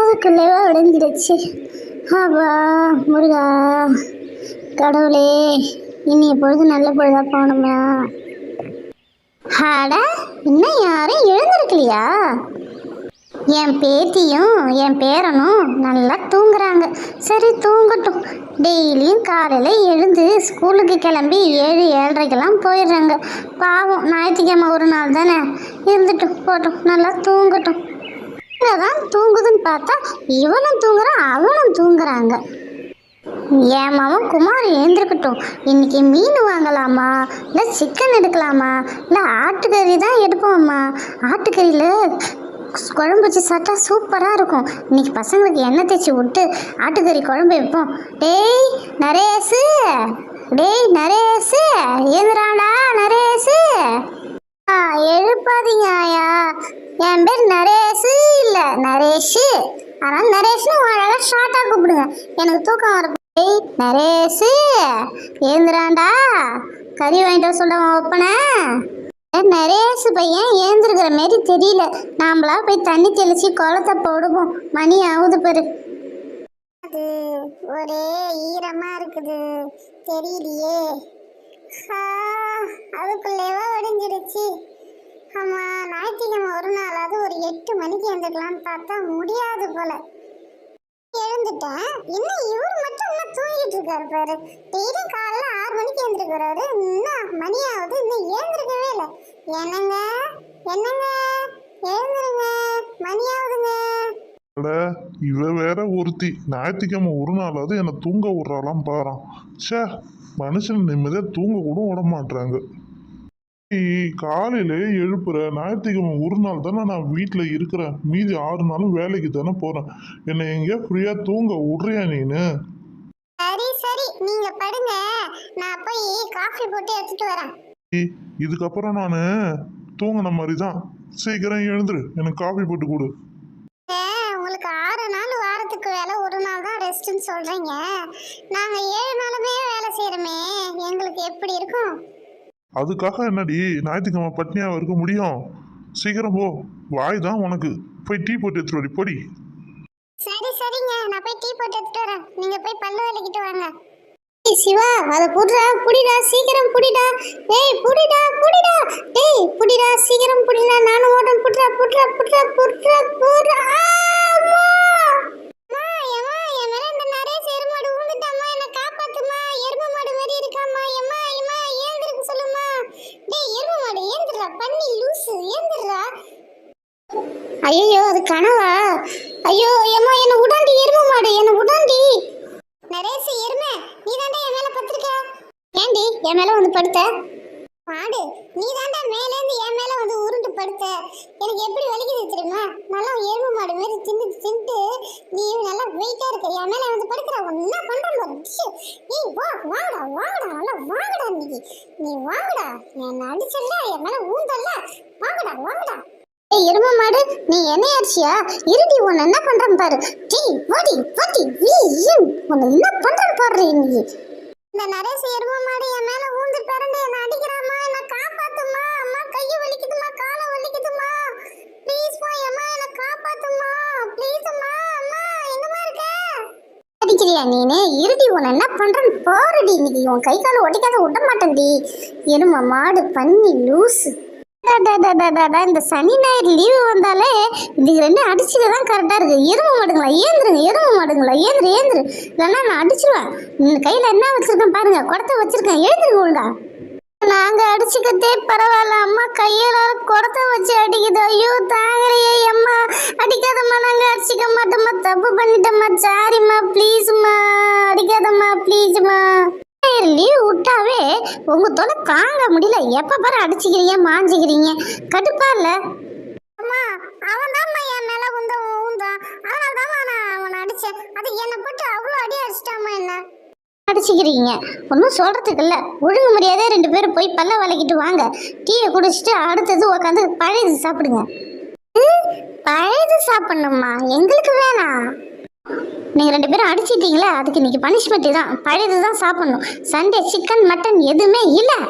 அதுக்குள்ளேவா விளைஞ்சிடுச்சு. அப்பா முருகா கடவுளே, இனி பொழுது நல்ல பொழுதா போகணுமா? ஆட இன்னும் யாரும் எழுந்திருக்கலையா? என் பேத்தியும் என் பேரனும் நல்லா தூங்குறாங்க. சரி தூங்கட்டும். டெய்லியும் காலையில் எழுந்து ஸ்கூலுக்கு கிளம்பி 7-7:30 போயிடுறாங்க. பாவம், ஞாயிற்றுக்கிழமை ஒரு நாள் தானே, இருந்துட்டும் போட்டோம், நல்லா தூங்கட்டும். தான் தூங்குதுன்னு பார்த்தா இவனும் தூங்குறான் அவனும் தூங்குறாங்க. என் மாமன் குமார் எழுந்திருக்கட்டும். இன்னைக்கு மீன் வாங்கலாமா, இல்லை சிக்கன் எடுக்கலாமா, இல்லை ஆட்டுக்கறி தான் எடுப்போம்மா. ஆட்டுக்கறியில் குழம்பு வச்சு சாப்பிட்டா சூப்பராக இருக்கும். இன்னைக்கு பசங்களுக்கு எண்ணெய் தேய்ச்சி விட்டு ஆட்டுக்கறி குழம்பு வைப்போம். டேய் நரேஷு, எழுந்துறாடா நரேஷு. எழுப்பாதீங்க ஆயா, என் பேர் நரேஷு இல்லை நரேஷு. ஆனால் நரேஷ்னு அழகாக ஷார்ட்டாக கூப்பிடுங்க, எனக்கு தூக்கம் வர. டேய் நரேஷு எழுந்துறாண்டா, கறி வாங்கிட்டு சொல்ல ஒப்பனை. நரேஷ் பையன் ஏந்திருக்கிற மாரி தெரியல. நாமளா போய் தண்ணி தெளிச்சு குளத்தை போடுவோம். மணி ஆகுது பாரு. அது ஒரே ஈரமா இருக்குது, தெரியலையே. அதுக்குள்ளேவா ஒடிஞ்சிடுச்சு. ஆமா, ஞாயிற்றுக்கிழமை ஒரு நாளாவது ஒரு 8 மணிக்கு எழுந்துக்கலான்னு பார்த்தா முடியாது போல. எழுந்துட்டேன். இன்னும் இவர் மட்டும் இன்னும் தூங்கிட்டு இருக்காரு பாரு. டெய்லி காலைல 6 மணிக்கு எழுந்திருக்கிறாரு. இன்னும் மணி ஆகுது, இன்னும் எழுந்திருக்கவே இல்லை. என்னங்க எழுந்துருங்க, மணி ஆகுதுங்க. இவ வேற ஒருத்தி, ஞாயிற்றுக்கிழமை ஒரு நாளாவது என்னை தூங்க விடுறாலாம் பாறான். சே, மனுஷன் நிம்மதியாக தூங்க கூட விட மாட்டாங்க. காலையில எழுப்புற, ஞாயிற்றுக்கிழமை ஒரு நாள் தானே நான் வீட்டில் இருக்கிறேன், மீதி 6 நாளும் வேலைக்கு தானே போகிறேன். என்னை எங்கேயா ஃப்ரீயாக தூங்க விட்றியா நீனு? சரி நீங்க படுங்க, நான் போய் காஃபி போட்டு எடுத்துட்டு வரேன். இதுக்கப்புறம் நான் தூங்கின மாதிரி தான். சீக்கிரம் எழுந்துரு, எனக்கு காஃபி போட்டு கொடு. உங்களுக்கு 6 நாள் வாரத்துக்கு வேலை, ஒரு நாள் தான் ரெஸ்ட்னு சொல்றீங்க. நாங்க 7 நாளுமே வேலை செய்யறோமே, எங்களுக்கு எப்படி இருக்கும்? அதுக்காக என்னடி ஞாயிற்றுக்கிழமை பட்னியாக இருக்க முடியும்? சீக்கிரம் போ, வாய் தான் உனக்கு. போய் டீ போட்டு எடுத்துட்டு போடி. சரிங்க, நான் போய் டீ போட்டு எடுத்துட்டு வரேன். நீங்க போய் பல்லு விளக்கிட்டு வாங்க. சிவா, அதை புடிடா, சீக்கிரம் புடிடா. ஏய் புடிடா. ஏய் புடிடா, சீக்கிரம் புடிடா. நானும் ஓட்டம். புட்றா. ஐயோ, அது கனவா? ஐயோ ஏமா, என்ன உடாண்டி எருமை மாடு, என்ன உடாண்டி. நரேஷ் எருமை, நீ தாண்டா என் மேல படுத்துக்க. ஏண்டி என் மேல வந்து படுத்த? மாடு, நீ தாண்டா மேல இருந்து என் மேல வந்து உருண்டு படுத்த. எனக்கு எப்படி வலிக்குது தெரியுமா? நல்லா எருமை மாடு மாதிரி தின்னுட்டு நீ நல்லா வெயிட்டா இருக்க, என் மேல வந்து படுக்கிற. என்ன பண்ற? ஏய் வாங்கடா, வாங்கடா நீ வாங்கடா. என்ன அடிச்சல்ல, என் மேல ஊந்தல்ல, வாங்கடா. ஏய் எருமை மாடு, நீ என்ன ஆச்சியா? இருடி, உன்னை என்ன பண்றேன்னு பாரு. வாடி உன்னை என்ன பண்றேன்னு பாரு. இன்னைக்கு இந்த நரேஷ் எருமை மாடு என் மேல ஊந்து பிறந்து என்ன அடிக்கிறாமா. என்ன காப்பாத்துமா அம்மா, கையை வலிக்குதுமா, காலை வலிக்குதுமா. ப்ளீஸ் மா அம்மா, என்ன காப்பாத்துமா ப்ளீஸ் அம்மா. அம்மா எங்கம்மா இருக்க? அடிக்கிறியா நீனே? இருடி, உன்னை என்ன பண்றேன்னு பாருடி. இன்னைக்கு உன் கை காலை ஒடிக்காத விட மாட்டேன்டி. எருமை மாடு பண்ணி லூசு. இந்த சனி ஞாயிறு லீவு வந்தாலே இதுக்கு 2 அடிச்சுக்க தான் கரெக்டாக இருக்குது. எருமை மாடுங்களா ஏந்திரு இல்லைன்னா நான் அடிச்சிருவேன். கையில் என்ன வச்சுருக்கேன் பாருங்க, குடத்தை வச்சுருக்கேன், எழுந்திருங்க ஒழுங்கா. நாங்கள் அடிச்சுக்கத்தே பரவாயில்ல அம்மா, கையில் குடத்தை வச்சு அடிக்குது. ஐயோ தாங்கலையே அம்மா, அடிக்காதம்மா, நாங்கள் அடிச்சிக்க மாட்டோம்மா, தப்பு பண்ணிட்டோம்மா, சாரிம்மா, ப்ளீஸ்மா, அடிக்காதம்மா ப்ளீஸ்மா. லீவ் விட்டாவே உங்க தொலை தாங்க முடியல. எப்ப பாரு அடிச்சுக்கிறீங்க, மாஞ்சிக்கிறீங்க, கடுப்பா இல்ல? அம்மா அவன் தான் என் மேல ஊந்தான், அதனால தான் நான் அவனை அடிச்சேன். அது என்னை போட்டு அவ்வளோ அடி அடிச்சிட்டாமா. என்ன அடிச்சுக்கிறீங்க? ஒன்றும் சொல்றதுக்கு இல்லை. ஒழுங்கு மரியாதையா 2 பேரும் போய் பல்ல வளைக்கிட்டு வாங்க. டீயை குடிச்சிட்டு அடுத்தது உட்காந்து பழையது சாப்பிடுங்க. பழையது சாப்பிடணுமா? எங்களுக்கு வேணாம். நீங்கள் 2 பேரும் அடிச்சிட்டீங்களே, அதுக்கு இன்னைக்கு பனிஷ்மெண்ட் தான். பழையது தான் சாப்பிடணும். சண்டே சிக்கன் மட்டன் எதுவுமே இல்லை.